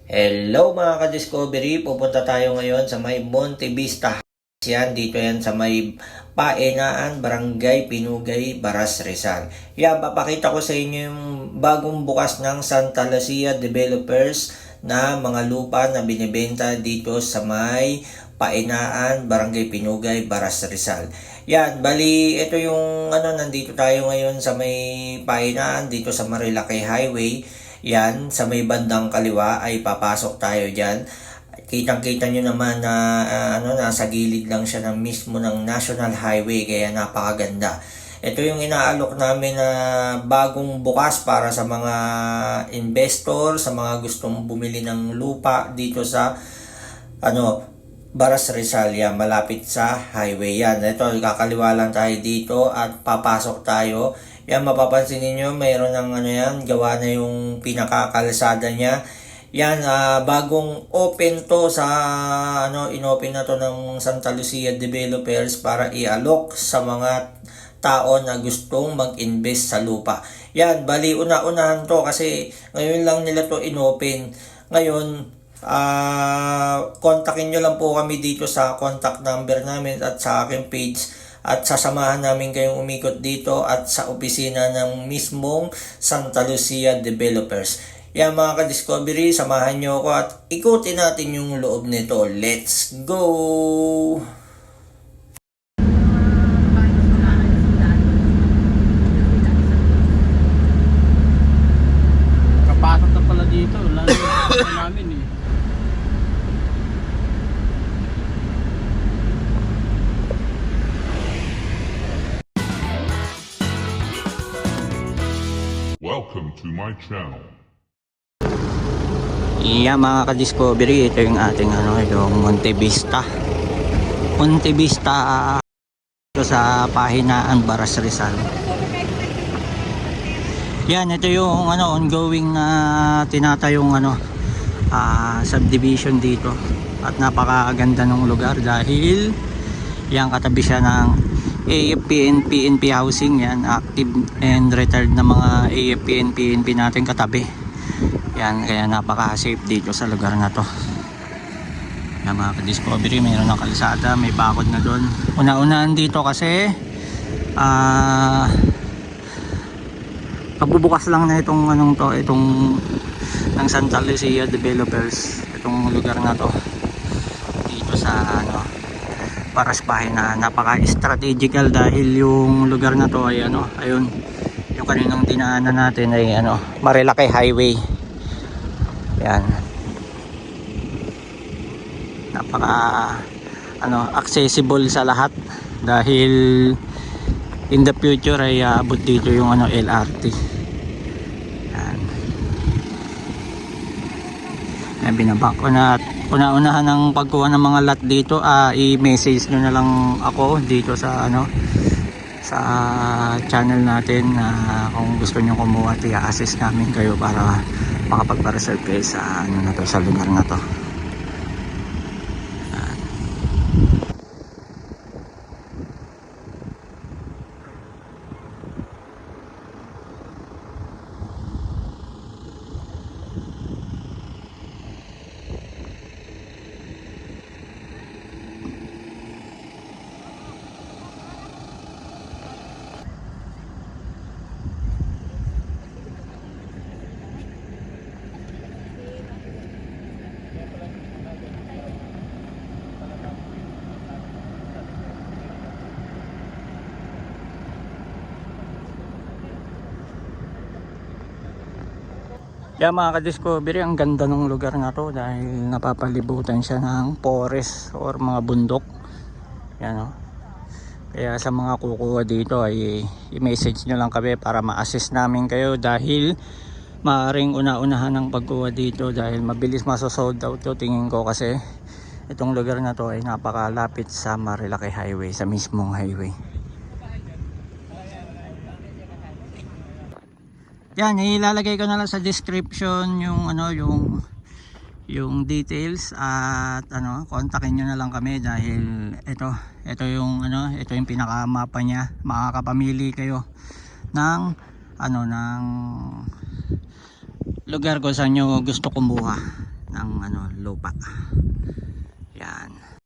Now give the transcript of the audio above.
Hello mga ka-discovery, pupunta tayo ngayon sa may Monte Vista. Dito yan sa may Paenaan, Barangay Pinugay, Baras, Rizal. Papakita ko sa inyo yung bagong bukas ng Santa Lucia Developers na mga lupa na binibenta dito sa may Paenaan, Barangay Pinugay, Baras, Rizal. Bali ito yung nandito tayo ngayon sa may Paenaan dito sa Marilaki Highway. Sa may bandang kaliwa ay papasok tayo dyan. Kitang-kita nyo naman na nasa gilid lang siya ng mismo ng National Highway, kaya napakaganda. Ito yung inaalok namin na bagong bukas para sa mga investor, sa mga gustong bumili ng lupa dito sa Baras, Rizal. Malapit sa highway yan. Ito, kakaliwa lang tayo dito at papasok tayo. Mapapansin niyo mayroon ng gawa na yung pinakakalsada niya. Bagong open to sa inopen na to ng Santa Lucia Developers para ialok sa mga tao na gustong mag-invest sa lupa. Bali una-unahan to kasi ngayon lang nila to inopen. Ngayon, kontakin nyo lang po kami dito sa contact number namin at sa aking page. At sasamahan namin kayong umikot dito at sa opisina ng mismong Santa Lucia Developers. Mga ka-discovery, samahan nyo ako at ikutin natin yung loob nito. Let's go! Kapasok na pala dito, lalo namin eh. Welcome to my channel. Mga ka-discovery, ito yung ating yung Monte Vista. Monte Vista ito sa Pahinaan, Baras, Rizal. Ito yung ongoing na tinatayong subdivision dito. At napakaganda ng lugar dahil katabi siya ng AFP and PNP housing. Active and retired na mga AFP and PNP natin katabi. Kaya napaka-safe dito sa lugar na to. Mga ka-discovery, mayroon ng kalsada, may bakod na doon. Una-unahan dito kasi pagbubukas lang na itong itong ng Santa Lucia Developers, itong lugar na to dito sa Baras, Pahinaan. Napaka-strategical dahil yung lugar na to ay ayun, yung kaninang dinaanan natin ay Marilaki Highway. Napaka accessible sa lahat dahil in the future ay abot dito yung LRT. Binabak ko na at una-unahan ng pagkuha ng mga lot dito. I-message nyo na lang ako dito sa sa channel natin kung gusto nyo kumuha at i-assist namin kayo para makapagpa-reserve kayo sa sa lugar na to. Mga ka-discovery, ang ganda ng lugar na to dahil napapalibutan siya ng forest or mga bundok. Kaya sa mga kukuha dito ay i-message nyo lang kami para ma-assist namin kayo dahil maaaring una-unahan ng pagkuha dito dahil mabilis masosold out to tingin ko kasi itong lugar na to ay napakalapit sa Marilaki Highway, sa mismong highway. Ilalagay ko na lang sa description yung yung details at kontakin nyo na lang kami dahil ito yung ito yung pinakamapa niya. Makakapamili kayo ng ng lugar kung saan nyo gusto kumuha ng lupa. Yan.